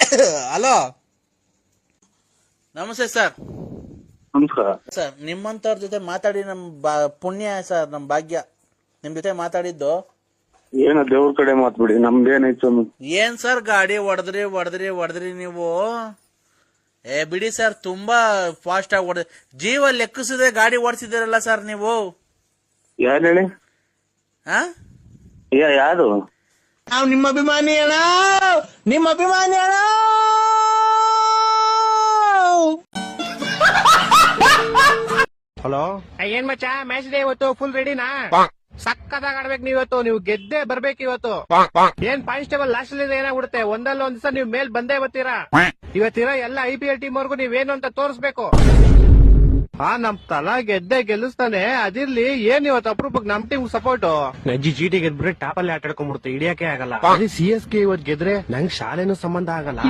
Hello, ನಮಸ್ತೆ sir. ನಮಸ್ಕಾರ sir, ನಿಮ್ಮಂತವ್ರ ಜೊತೆ ಮಾತಾಡಿ ಪುಣ್ಯ ಸರ್, ನಮ್ ಭಾಗ್ಯ ನಿಮ್ ಜೊತೆ ಮಾತಾಡಿದ್ದು. ಏನ ದೇವ್ರ ಕಡೆ ಮಾತ್ಬಿಡಿ, ನಮ್ದೇನೈತು? ಏನ್ ಸರ್ ಗಾಡಿ ಹೊಡೆದ್ರಿ ನೀವು? ಬಿಡಿ ಸರ್, ತುಂಬಾ ಫಾಸ್ಟ್ ಆಗಿ ಹೊಡೆದ, ಜೀವ ಲೆಕ್ಕಿಸದೆ ಗಾಡಿ ಓಡಿಸಿದಿರಲ್ಲ ಸರ್ ನೀವು. ಯಾರು ಹೇಳಿ? ಯಾರು? ನಾವು ನಿಮ್ಮ ಅಭಿಮಾನಿ ಅಣ್ಣ, ನಿಮ್ಮ ಅಭಿಮಾನಿ ಅಣ್ಣ. ಹಲೋ, ಏನ್ ಮಚ್ಚ, ಮ್ಯಾಚ್ ಡೇ ಇವತ್ತು ಫುಲ್ ರೆಡಿನಾ? ಸಕ್ಕದಾಗ ಆಡ್ಬೇಕು ನೀವು ಇವತ್ತು, ನೀವು ಗೆದ್ದೆ ಬರ್ಬೇಕು ಇವತ್ತು. ಏನ್ ಪಾಯಿಂಟ್ಸ್ ಟೇಬಲ್ ಲಾಸ್ಟ್ ಅಲ್ಲಿ ಏನಾಗ್ಬಿಡುತ್ತೆ, ಒಂದಲ್ಲ ಒಂದ್ ದಿವಸ ನೀವು ಮೇಲ್ ಬಂದೇ ಬರ್ತೀರಾ. ಇವತ್ತಿರೋ ಎಲ್ಲ IPL ಟೀಮ್ ವರ್ಗು ನೀವೇನು ಅಂತ ತೋರಿಸ್ಬೇಕು. ನಮ್ ತಲಾ ಗೆದ್ದೆ ಗೆಲ್ಲಿಸ್ತಾನೆ, ಅದಿರ್ಲಿ. ಏನ್ ಇವತ್ತು ಅಪರೂಪಕ್ಕೆ ನಮ್ ಟೀಮ್ ಸಪೋರ್ಟ್. ನಜ್ಜಿ ಚೀಟಿ ಗೆದ್ಬಿಟ್ರೆ ಟಾಪ್ ಅಲ್ಲಿ ಆಟ ಆಡ್ಕೊಂಡ್ಬಿಡುತ್ತೆ, ಹಿಡಿಯಕ್ಕೆ ಆಗಲ್ಲ. CSK ಇವತ್ತು ಗೆದ್ರೆ ನಂಗ್ ಶಾಲೆನೂ ಸಂಬಂಧ ಆಗಲ್ಲ.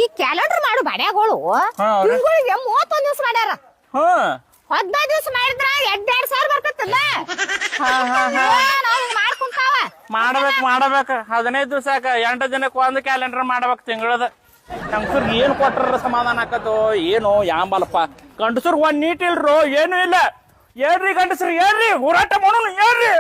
ಈ ಕ್ಯಾಲೆಂಡರ್ ಮಾಡು ಬಡ್ಯಾಗಳು ತಿಂಗಳಿಗೆ 31 ದಿವಸ ಮಾಡ್ಯಾರ. 15 ದಿವಸ ಮಾಡಿದ್ರ 2,000 ಬರ್ತಲ್ಲ. ಮಾಡ್ಬೇಕು 15 ದಿವಸ 8 ದಿನಕ್ಕೆ ಒಂದು ಕ್ಯಾಲೆಂಡರ್ ಮಾಡ್ಬೇಕು ತಿಂಗಳದ. ಗಂಡಸರ್ ಏನ್ ಕೊಟ್ರ ಸಮಾಧಾನ ಆಕತ್ತೋ ಏನೋ ಯಾಂಬಲ್ಲಪ್ಪ. ಗಂಡಸರ್ ಒಂದ್ ನೀಟ್ ಇಲ್ರು, ಏನು ಇಲ್ಲ. ಏನ್ರಿ ಗಂಡಸರು, ಏನ್ರಿ ಹೋರಾಟ ಮಾಡೋಣ, ಏನ್ರಿ?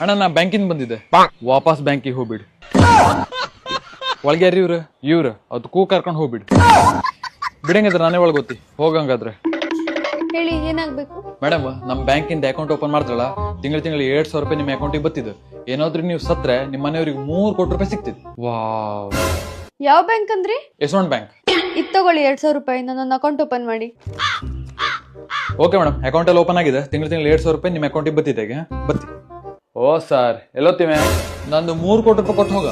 ಅಣ್ಣ, ನಾ ಬ್ಯಾಂಕಿಂದ ಬಂದಿದ್ದೆ, ವಾಪಸ್ ಬ್ಯಾಂಕಿಗೆ ಹೋಗ್ಬಿಡಿ. ಒಳಗೆ ಯಾರು ಇವ್ರ ಅದಕ್ಕೂ ಕರ್ಕೊಂಡು ಹೋಗ್ಬಿಡಿ. ಬಿಡಂಗಿದ್ರೆ ನಾನೇ ಒಳಗೋತಿ ಹೋಗಂಗಾದ್ರೆ. ಹೇಳಿ, ಏನಾಗ್ಬೇಕು? ಮೇಡಮ್, ನಮ್ ಬ್ಯಾಂಕಿಂದ ಅಕೌಂಟ್ ಓಪನ್ ಮಾಡ್ತಾರಲ್ಲ, ತಿಂಗಳ 7,000 ರೂಪಾಯಿ ನಿಮ್ ಅಕೌಂಟಿಗೆ ಬತ್ತಿದ್ದು. ಏನಾದ್ರೂ ನೀವು ಸತ್ರೆ ನಿಮ್ಮ ಮನೆಯವ್ರಿಗೆ 3 ಕೋಟಿ ರೂಪಾಯಿ ಸಿಕ್ತಿದ್. ವಾವ್! ಯಾವ ಬ್ಯಾಂಕ್ ಅಂದ್ರಿ? ಯಶವಂತ್ ಬ್ಯಾಂಕ್. ಇದು ತಗೊಳ್ಳಿ 2,000 ರೂಪಾಯಿ, ನನ್ನ ಅಕೌಂಟ್ ಓಪನ್ ಮಾಡಿ. ಓಕೆ ಮೇಡಮ್, ಅಕೌಂಟ್ ಎಲ್ಲ ಓಪನ್ ಆಗಿದೆ. ತಿಂಗಳ 7,000 ರೂಪಾಯಿ ನಿಮ್ಮ ಅಕೌಂಟಿಗೆ ಬತ್ತಿದೆ. ಬತ್ತಿ. ಓ ಸರ್, ಎಲ್ಲೋತ್ತೀವಿ? ನಂದು 3 ಕೋಟಿ ರೂಪಾಯಿ ಕೊಟ್ಟು ಹೋಗ.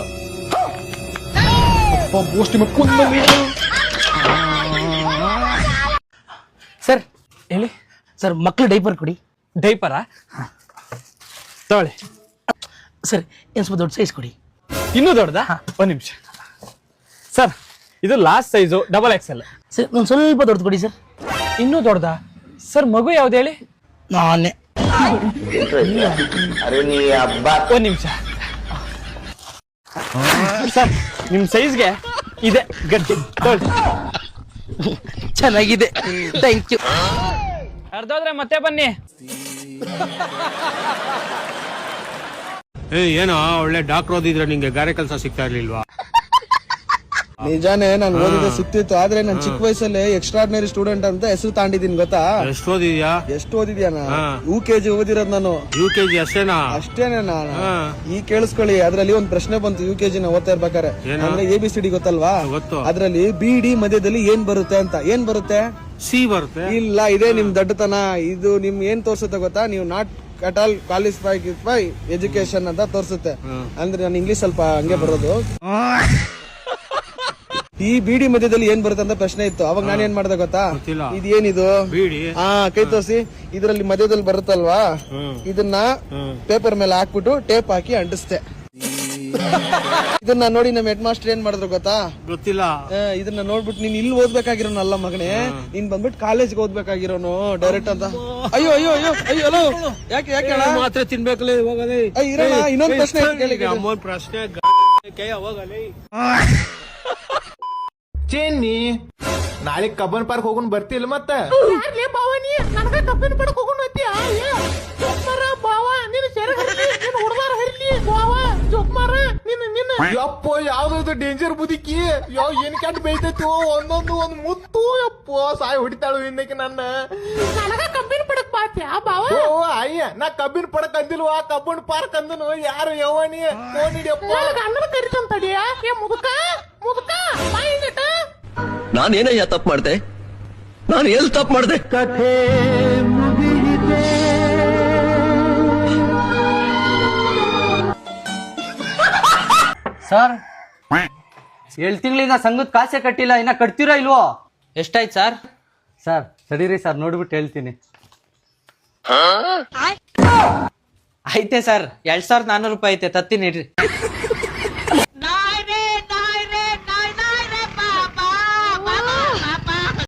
ಸರ್ ಹೇಳಿ ಸರ್, ಮಕ್ಳು ಡೈಪರ್ ಕೊಡಿ. ಡೈಪರಾ? ತಗೊಳ್ಳಿ ಸರ್. ಏನ್ ಸ್ವಲ್ಪ ದೊಡ್ಡ ಸೈಜ್ ಕೊಡಿ. ಇನ್ನೂ ದೊಡ್ಡದಾ? ಒಂದ್ ನಿಮಿಷ ಸರ್, ಇದು ಲಾಸ್ಟ್ ಸೈಜು XXL. ಸರ್, ಒಂದು ಸ್ವಲ್ಪ ದೊಡ್ಡದು ಕೊಡಿ ಸರ್. ಇನ್ನೂ ದೊಡ್ಡದಾ ಸರ್? ಮಗು ಯಾವ್ದು ಹೇಳಿ? ನಾನೇ. ಒಂದ್ ನಿಮಿಷ ಸರ್, ನಿಮ್ ಸೈಜ್ಗೆ ಇದೆ ಗಡ್ಡಿ. ಚೆನ್ನಾಗಿದೆ, ಥ್ಯಾಂಕ್ ಯು. ಅರ್ಧೋದ್ರೆ ಮತ್ತೆ ಬನ್ನಿ. ಏನೋ ಒಳ್ಳೆ ಡಾಕ್ಟರ್ ಓದಿದ್ರೆ ನಿಂಗೆ ಗಾರೆ ಕೆಲಸ ಸಿಗ್ತಾ ಇರ್ಲಿಲ್ವಾ? ನಿಜಾನೇ, ನಾನು ಓದಿದ್ರೆ ಸಿಕ್ತಿತ್ತು. ಆದ್ರೆ ನಾನು ಚಿಕ್ಕ ವಯಸ್ಸಲ್ಲಿ ಎಕ್ಸ್ಟ್ರಾರ್ಡಿನರಿ ಸ್ಟೂಡೆಂಟ್ ಅಂತ ಹೆಸರು ತಾಂಡಿದೀನಿ, ಗೊತ್ತಾ? ಎಷ್ಟು ಓದಿದ್ಯಾ? ಎಷ್ಟು ಓದಿದ್ಯಾನ? UKG ಓದಿರೋದು ನಾನು. UKG ಅಷ್ಟೇನಾ? ಅಷ್ಟೇನೆ ನಾನು. ಈ ಕೇಳಿಸ್ಕೊಳ್ಳಿ, ಅದ್ರಲ್ಲಿ ಒಂದ್ ಪ್ರಶ್ನೆ ಬಂತು UKG ನ ಓದ್ತಾ ಇರ್ಬೇಕಾರೆ. ಅಂದ್ರೆ ABCD ಗೊತ್ತಲ್ವಾ? ಗೊತ್ತು. ಅದ್ರಲ್ಲಿ BD ಮಧ್ಯದಲ್ಲಿ ಏನ್ ಬರುತ್ತೆ ಅಂತ. ಏನ್ ಬರುತ್ತೆ? C ಬರುತ್ತೆ. ಇಲ್ಲ, ಇದೇ ನಿಮ್ ದಡ್ಡತನ. ಇದು ನಿಮ್ ಏನ್ ತೋರ್ಸುತ್ತೆ ಗೊತ್ತಾ? ನೀವು not at all qualified by education ಅಂತ ತೋರ್ಸುತ್ತೆ. ಅಂದ್ರೆ ನಾನು ಇಂಗ್ಲಿಷ್ ಸ್ವಲ್ಪ ಹಂಗೆ ಬರೋದು. ಈ BD ಮಧ್ಯದಲ್ಲಿ ಏನ್ ಬರುತ್ತೆ ಅಂತ ಪ್ರಶ್ನೆ ಇತ್ತು. ಅವಾಗ ನಾನು ಏನ್ ಮಾಡ್ದೆ ಗೊತ್ತಾ? ಇದೇನಿದು? ಕೈ ತೋರಿಸಿ. ಇದ್ರಲ್ಲಿ ಮಧ್ಯದಲ್ಲಿ ಬರುತ್ತಲ್ವಾ, ಇದನ್ನ ಪೇಪರ್ ಮೇಲೆ ಹಾಕ್ಬಿಟ್ಟು ಟೇಪ್ ಹಾಕಿ ಅಂಟಿಸ್ತೆ. ಇದನ್ನ ನೋಡಿ ನಮ್ಮ ಹೆಡ್ ಮಾಸ್ಟರ್ ಏನ್ ಮಾಡಿದ್ರು ಗೊತ್ತಾ? ಗೊತ್ತಿಲ್ಲ. ಇದನ್ನ ನೋಡ್ಬಿಟ್ಟು ನೀನ್ ಇಲ್ಲಿ ಓದ್ಬೇಕಾಗಿರೋನಲ್ಲ ಮಗನೇ, ನೀನ್ ಬಂದ್ಬಿಟ್ಟು ಕಾಲೇಜ್ಗೆ ಓದ್ಬೇಕಾಗಿರೋನು ಡೈರೆಕ್ಟ್ ಅಂತ. ಅಯ್ಯೋ ಅಯ್ಯೋ ಅಯ್ಯೋ ಅಯ್ಯೋ ಅಲೋ, ಯಾಕೆ ಯಾಕೆ ಮಾತ್ರ ತಿನ್ಬೇಕಲ್ಲ ಹೋಗಲೇ. ಇನ್ನೊಂದು ಪ್ರಶ್ನೆ ಪ್ರಶ್ನೆ ಹೋಗಲೇ. ಚೇನ್ನಿ, ನಾಳೆ ಕಬ್ಬನ್ ಪಾರ್ಕ್ ಹೋಗೋಣ ಬರ್ತಿಲ್ಲ? ಮತ್ತೆ ನನಗ ಕಬ್ಬನ್ ಪಾರ್ಕ್ ಹೋಗೋಣ ಬಾವ, ನಿನ್ನ ಹುಡುಗಾರ ಹರಿಲಿ ಬಾವ, ಜೊಕ್ಮಾರ ನಿನ್ನ ಯಪ್ಪೋ, ಯಾವ್ದು ಡೇಂಜರ್ ಬುದಿಕಿ. ಏನ್ ಕೆಟ್ಟ ಬೈತೈತಿ ಒಂದೊಂದು ಒಂದ್ ಮುತ್ತು. ಯಪ್ಪೋ, ಸಾಯಿ ಹೊಡಿತಾಳು ಇನ್ನಕ್ಕೆ ನನ್ನ. ನನಗ ಕಬ್ಬಿನ ಪಡಕ್ ಬಾತ್ಯಾ ಬಾವ? ಓ ಅಯ್ಯ, ನಾ ಕಬ್ಬಿನ ಪಡಕ್ ಅಂದಿಲ್ವಾ, ಕಬ್ಬನ್ ಪಾರ್ಕ್ ಅಂದನು. ಯಾರು ಯವ್ವನಿ ಫೋನ್ ಹಿಡಿಯಪ್ಪ. ಅಣ್ಣನ ಕರಿತಂತಡಿಯ ಮುದುಕ ಮುದುಕ ಬಾಯಿಟ. ನಾನೇನಯ್ಯ ತಪ್ಪು ಮಾಡ್ದೆ? ನಾನು ಎಲ್ಲಿ ತಪ್ಪು ಮಾಡ್ದೆ? ಕಥೆ ಮುಗಿದಿದೆ. ಸರ್, 7 ತಿಂಗಳಿಂದ ಸಂಘದ ಕಾಸೆ ಕಟ್ಟಿಲ್ಲ, ಇನ್ನ ಕಟ್ತೀರಾ ಇಲ್ವೋ? ಎಷ್ಟಾಯ್ತು ಸರ್? ಸರ್ ತಡೀರಿ ಸರ್, ನೋಡ್ಬಿಟ್ಟು ಹೇಳ್ತೀನಿ. ಐತೆ ಸರ್, 2,400 ರೂಪಾಯಿ ಐತೆ, ತತ್ತೀನಿ ಇಡ್ರಿ.